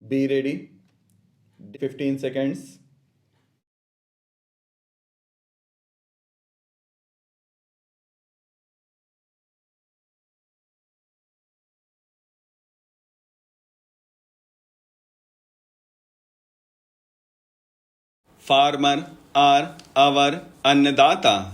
Be ready. 15 seconds. Farmer are our Annadata.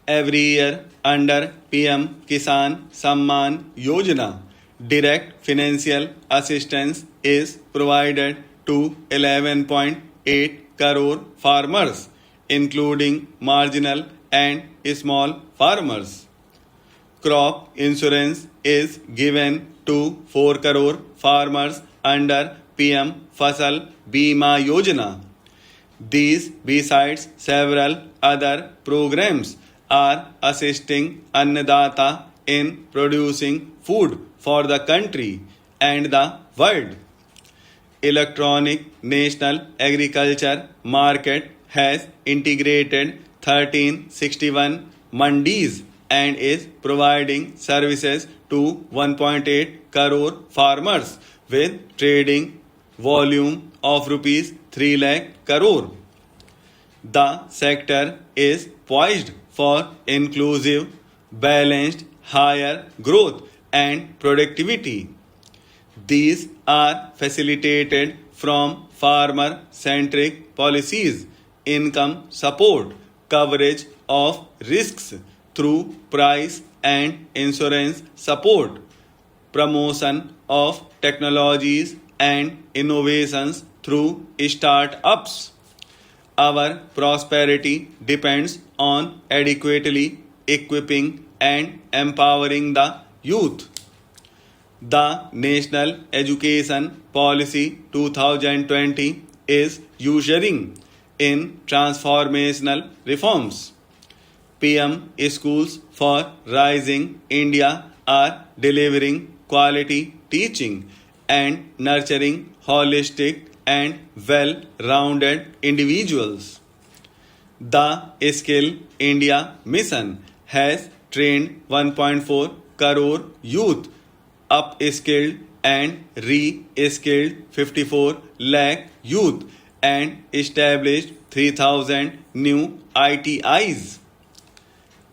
Every year under PM Kisan Samman Yojana, direct financial assistance is provided to 11.8 crore farmers, including marginal and small farmers. Crop insurance is given to 4 crore farmers under PM Fasal Bima Yojana. These, besides several other programs, are assisting Annadata in producing food for the country and the world. Electronic National Agriculture Market has integrated 1361 mandis and is providing services to 1.8 crore farmers with trading volume of rupees 3 lakh crore. The sector is poised for inclusive, balanced, higher growth and productivity. These are facilitated from farmer centric policies, income support, coverage of risks through price and insurance support, promotion of technologies and innovations through startups. Our prosperity depends on adequately equipping and empowering the youth. The National Education Policy 2020 is ushering in transformational reforms. PM Schools for Rising India are delivering quality teaching and nurturing holistic and well rounded individuals. The Skill India Mission has trained 1.4 crore youth, upskilled and re-skilled 54 lakh youth, and established 3,000 new ITIs.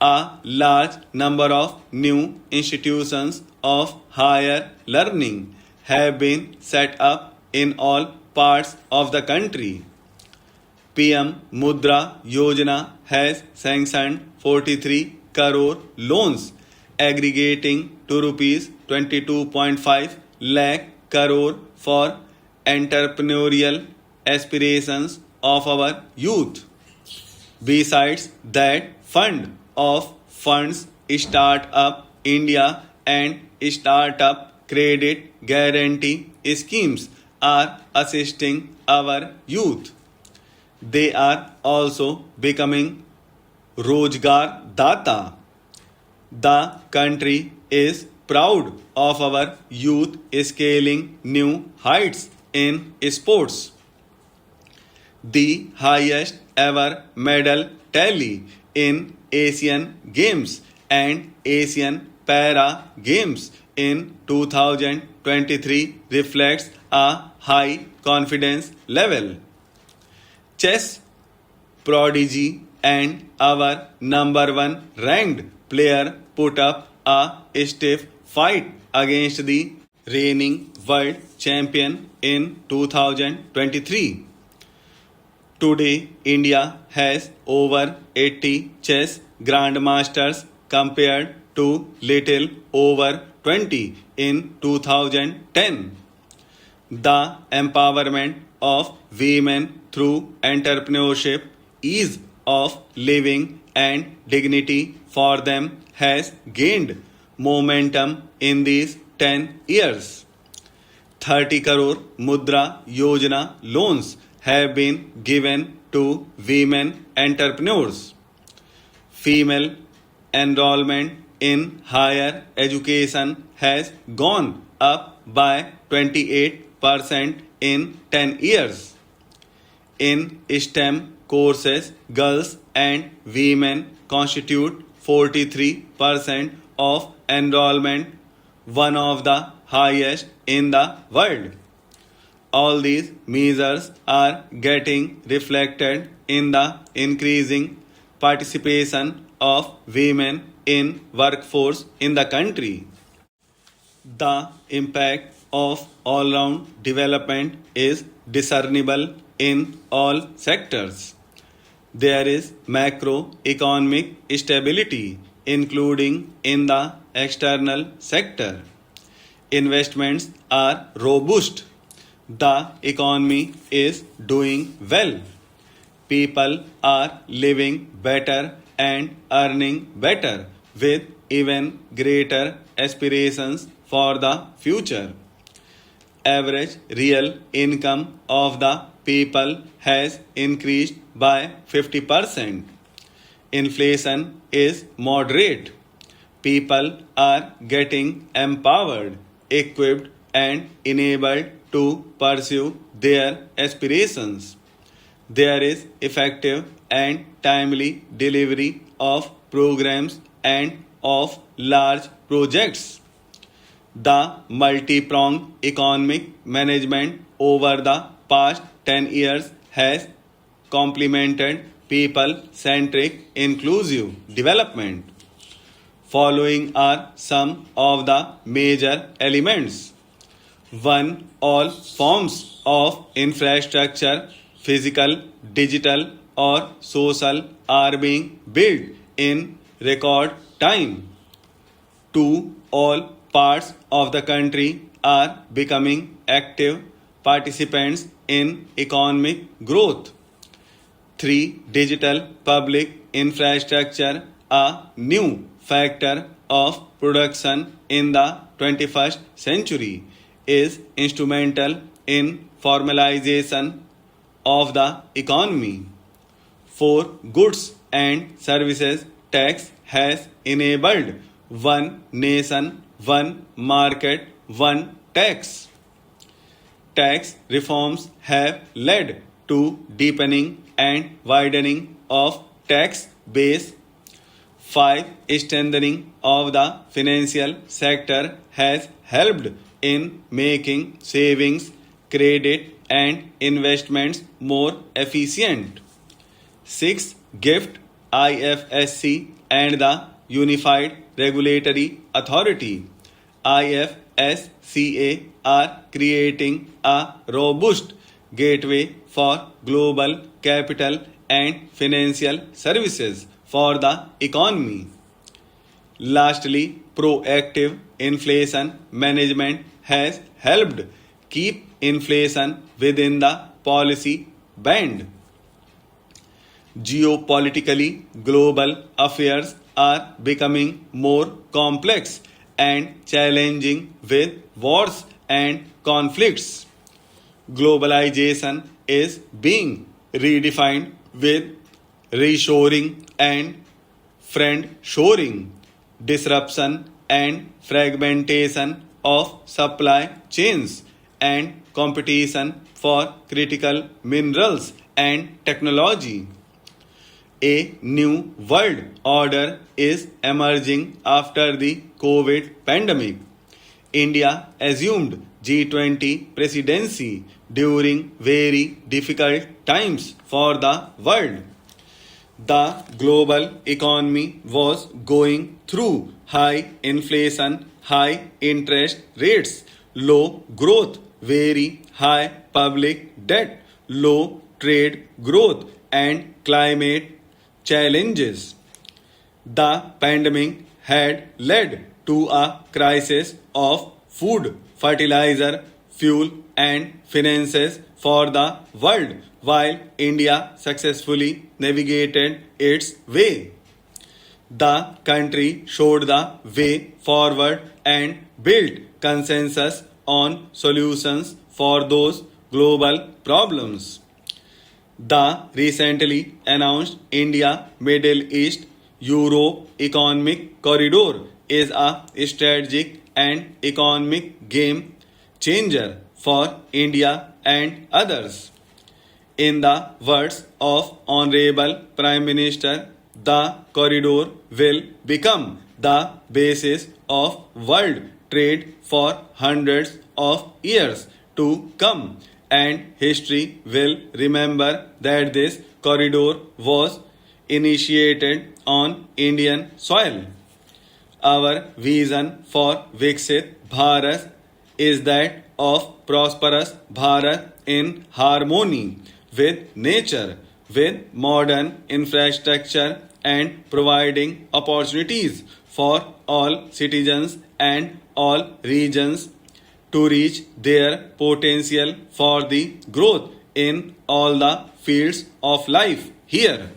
A large number of new institutions of higher learning have been set up in all parts of the country. PM Mudra Yojana has sanctioned 43 crore loans aggregating to rupees 22.5 lakh crore for entrepreneurial aspirations of our youth. Besides that, fund of funds Startup India and Startup Credit Guarantee schemes are assisting our youth. They are also becoming Rojgar Data. The country is proud of our youth scaling new heights in sports. The highest ever medal tally in Asian Games and Asian Para Games in 2023 reflects a high confidence level. Chess prodigy and our number one ranked player put up a stiff fight against the reigning world champion in 2023. Today, India has over 80 chess grandmasters compared to little over 20 in 2010. The empowerment of women through entrepreneurship, ease of living, and dignity for them has gained momentum in these 10 years. 30 crore Mudra Yojana loans have been given to women entrepreneurs. Female enrollment in higher education has gone up by 28% in 10 years. In STEM courses, girls and women constitute 43% of enrollment, one of the highest in the world. All these measures are getting reflected in the increasing participation of women in workforce in the country. The impact of all-round development is discernible in all sectors. There is macroeconomic stability, including in the external sector. Investments are robust. The economy is doing well. People are living better and earning better with even greater aspirations for the future. Average real income of the people has increased by 50%. Inflation is moderate. People are getting empowered, equipped, and enabled to pursue their aspirations. There is effective and timely delivery of programs and of large projects. The multi-pronged economic management over the past 10 years has complemented people-centric inclusive development. Following are some of the major elements. 1. All forms of infrastructure, physical, digital, or social, are being built in record time. 2. All parts of the country are becoming active participants in economic growth. 3. Digital public infrastructure, a new factor of production in the 21st century, is instrumental in formalization of the economy. 4. Goods and services tax has enabled one nation, one market, one tax. Tax reforms have led to deepening and widening of tax base. 5. Strengthening of the financial sector has helped in making savings, credit, and investments more efficient. 6. GIFT, IFSC, and the Unified Regulatory Authority, IFSCA, are creating a robust gateway for global capital and financial services for the economy. Lastly, proactive inflation management has helped keep inflation within the policy band. Geopolitically, global affairs are becoming more complex and challenging with wars and conflicts. Globalization is being redefined with reshoring and friendshoring, disruption and fragmentation of supply chains, and competition for critical minerals and technology. A new world order is emerging after the COVID pandemic. India assumed G20 presidency during very difficult times for the world. The global economy was going through high inflation, high interest rates, low growth, very high public debt, low trade growth, and climate challenges. The pandemic had led to a crisis of food, fertilizer, fuel, and finances for the world, while India successfully navigated its way. The country showed the way forward and built consensus on solutions for those global problems. The recently announced India Middle East Europe Economic Corridor is a strategic and economic game changer for India and others. In the words of Honorable Prime Minister, the corridor will become the basis of world trade for hundreds of years to come and history will remember that this corridor was initiated on Indian soil. Our vision for Viksit Bharat is that of prosperous Bharat in harmony with nature, with modern infrastructure and providing opportunities for all citizens and all regions to reach their potential for the growth in all the fields of life here.